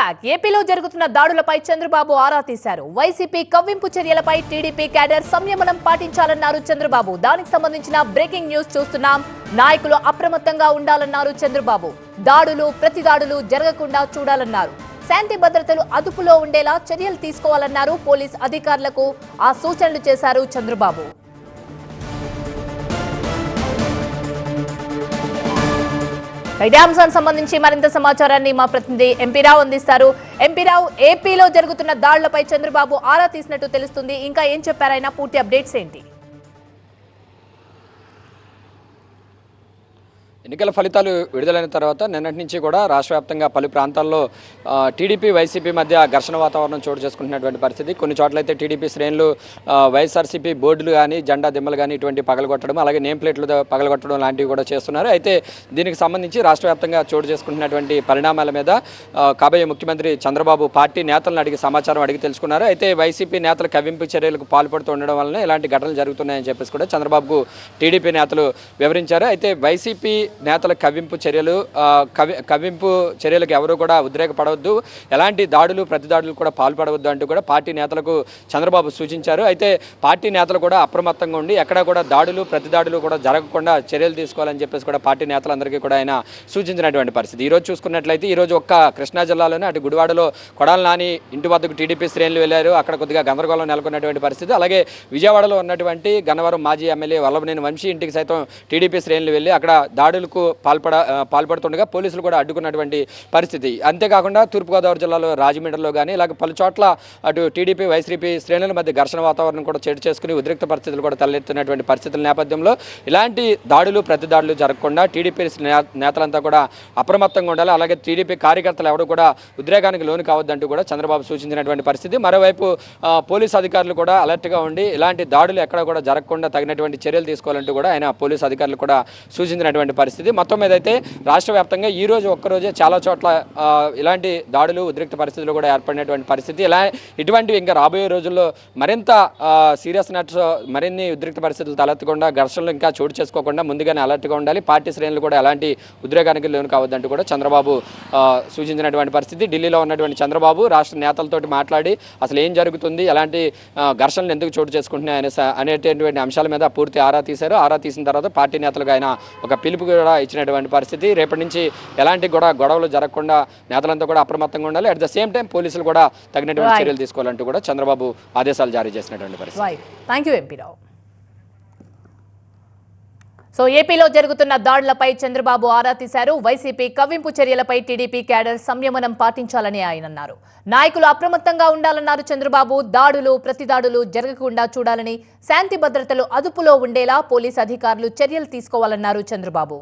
Back. ఏపీలో జరుగుతున్న దాడులపై చంద్రబాబు ఆరా తీశారు. వైసీపీ కవ్వింపు చర్యలపై టీడీపీ క్యాడర్ సంయమనం పాటించాలన్నారు చంద్రబాబు. దానికి సంబంధించిన బ్రేకింగ్ న్యూస్ చూస్తున్నాం. నాయకులు అప్రమత్తంగా ఉండాలన్నారు చంద్రబాబు. దాడులు ప్రతిదాడులు జరగకుండా చూడాలన్నారు. శాంతి భద్రతలు అదుపులో ఉండేలా చర్యలు తీసుకోవాలన్నారు. పోలీస్ అధికారులకు ఆ సూచనలు చేశారు చంద్రబాబు. ఇదే అంశానికి సంబంధించి మరింత సమాచారాన్ని మా ప్రతినిధి ఎంపీ రావు అందిస్తారు. ఎంపీ రావు, ఏపీలో జరుగుతున్న దాడులపై చంద్రబాబు ఆరా తీసినట్టు తెలుస్తుంది. ఇంకా ఏం చెప్పారైనా పూర్తి అప్డేట్స్ ఏంటి? ఎన్నికల ఫలితాలు విడుదలైన తర్వాత నిన్నటి నుంచి కూడా రాష్ట్ర వ్యాప్తంగా పలు ప్రాంతాల్లో టీడీపీ వైసీపీ మధ్య ఘర్షణ వాతావరణం చోటు చేసుకుంటున్నటువంటి పరిస్థితి. కొన్ని చోట్లయితే టీడీపీ శ్రేణులు వైఎస్ఆర్సీపీ బోర్డులు కానీ జెండా దిమ్మలు కానీ ఇటువంటి పగలగొట్టడం, అలాగే నేమ్ ప్లేట్లు పగలగొట్టడం లాంటివి కూడా చేస్తున్నారు. అయితే దీనికి సంబంధించి రాష్ట్ర వ్యాప్తంగా చోటు చేసుకుంటున్నటువంటి పరిణామాల మీద కాబోయే ముఖ్యమంత్రి చంద్రబాబు పార్టీ నేతలను అడిగి సమాచారం అడిగి తెలుసుకున్నారు. అయితే వైసీపీ నేతలు కవ్వింపు చర్యలకు పాల్పడుతూ ఉండడం వలన ఇలాంటి ఘటనలు జరుగుతున్నాయని చెప్పేసి కూడా చంద్రబాబుకు టీడీపీ నేతలు వివరించారు. అయితే వైసీపీ నేతల కవ్వింపు చర్యలకు ఎవరు కూడా ఉద్రేకపడవద్దు, ఎలాంటి దాడులు ప్రతిదాడులు కూడా పాల్పడవద్దు అంటూ కూడా పార్టీ నేతలకు చంద్రబాబు సూచించారు. అయితే పార్టీ నేతలు కూడా అప్రమత్తంగా ఉండి ఎక్కడా కూడా దాడులు ప్రతిదాడులు కూడా జరగకుండా చర్యలు తీసుకోవాలని చెప్పేసి కూడా పార్టీ నేతలందరికీ కూడా ఆయన సూచించినటువంటి పరిస్థితి. ఈరోజు చూసుకున్నట్లయితే ఈరోజు ఒక్క కృష్ణా జిల్లాలోనే అటు గుడివాడలో కొడాలి నాని ఇంటి వద్దకు టీడీపీ శ్రేణులు వెళ్ళారు. అక్కడ కొద్దిగా గందరగోళం నెలకొన్నటువంటి పరిస్థితి. అలాగే విజయవాడలో ఉన్నటువంటి గన్నవరం మాజీ ఎమ్మెల్యే వల్లభనేని వంశీ ఇంటికి సైతం టీడీపీ శ్రేణులు వెళ్ళి అక్కడ దాడులు పాల్పడుతుండగా పోలీసులు కూడా అడ్డుకున్నటువంటి పరిస్థితి. అంతేకాకుండా తూర్పుగోదావరి జిల్లాలో రాజమండ్రిలో కానీ ఇలాగ పలు చోట్ల అటు టీడీపీ వైసీపీ శ్రేణుల మధ్య ఘర్షణ వాతావరణం కూడా చోటు చేసుకుని ఉద్రిక్త పరిస్థితులు కూడా తలెత్తున్నటువంటి పరిస్థితుల నేపథ్యంలో ఇలాంటి దాడులు ప్రతిదాడులు జరగకుండా టీడీపీ నేతలంతా కూడా అప్రమత్తంగా ఉండాలి. అలాగే టీడీపీ కార్యకర్తలు ఎవరు కూడా ఉద్రేకానికి లోను కావద్దంటూ కూడా చంద్రబాబు సూచించినటువంటి పరిస్థితి. మరోవైపు పోలీసు అధికారులు కూడా అలర్ట్గా ఉండి ఇలాంటి దాడులు ఎక్కడ కూడా జరగకుండా తగినటువంటి చర్యలు తీసుకోవాలంటూ కూడా ఆయన పోలీసు అధికారులు కూడా సూచించినటువంటి పరిస్థితి. మొత్తం మీద అయితే రాష్ట్ర వ్యాప్తంగా ఈ రోజు ఒక్కరోజే చాలా చోట్ల ఇలాంటి దాడులు ఉద్రిక్త పరిస్థితులు కూడా ఏర్పడినటువంటి పరిస్థితి. ఇటువంటివి ఇంకా రాబోయే రోజుల్లో మరింత సీరియస్ నట్స్ మరిన్ని ఉద్రిక్త పరిస్థితులు తలెత్తకుండా ఘర్షణలు ఇంకా చోటు చేసుకోకుండా ముందుగానే అలర్ట్గా ఉండాలి. పార్టీ శ్రేణులు కూడా ఎలాంటి ఉద్రేకానికి లోను కావద్దంటూ కూడా చంద్రబాబు సూచించినటువంటి పరిస్థితి. ఢిల్లీలో ఉన్నటువంటి చంద్రబాబు రాష్ట్ర నేతలతోటి మాట్లాడి అసలు ఏం జరుగుతుంది, ఎలాంటి ఘర్షణలు ఎందుకు చోటు చేసుకుంటున్నాయి అనేటటువంటి అంశాల మీద పూర్తి ఆరా తీశారు. ఆరా తీసిన తర్వాత పార్టీ నేతలుగా ఆయన ఒక పిలుపు కూడా ఇచ్చినటువంటి పరిస్థితి. రేపటి నుంచి ఎలాంటి గొడవలు జరగకుండా నేతలంతా కూడా అప్రమత్తంగా ఉండాలి. అట్ ద సేమ్ టైం పోలీసులు కూడా తగినటువంటి చర్యలు తీసుకోవాలంటూ కూడా చంద్రబాబు ఆదేశాలు జారీ చేసినటువంటి పరిస్థితి. థాంక్యూ ఎంపీ రావు. సో ఏపీలో జరుగుతున్న దాడులపై చంద్రబాబు ఆరా తీశారు. వైసీపీ కవ్వింపు చర్యలపై టీడీపీ క్యాడర్ సంయమనం పాటించాలని ఆయన అన్నారు. నాయకులు అప్రమత్తంగా ఉండాలన్నారు చంద్రబాబు. దాడులు ప్రతిదాడులు జరగకుండా చూడాలని, శాంతి భద్రతలు అదుపులో ఉండేలా పోలీసు అధికారులు చర్యలు తీసుకోవాలన్నారు చంద్రబాబు.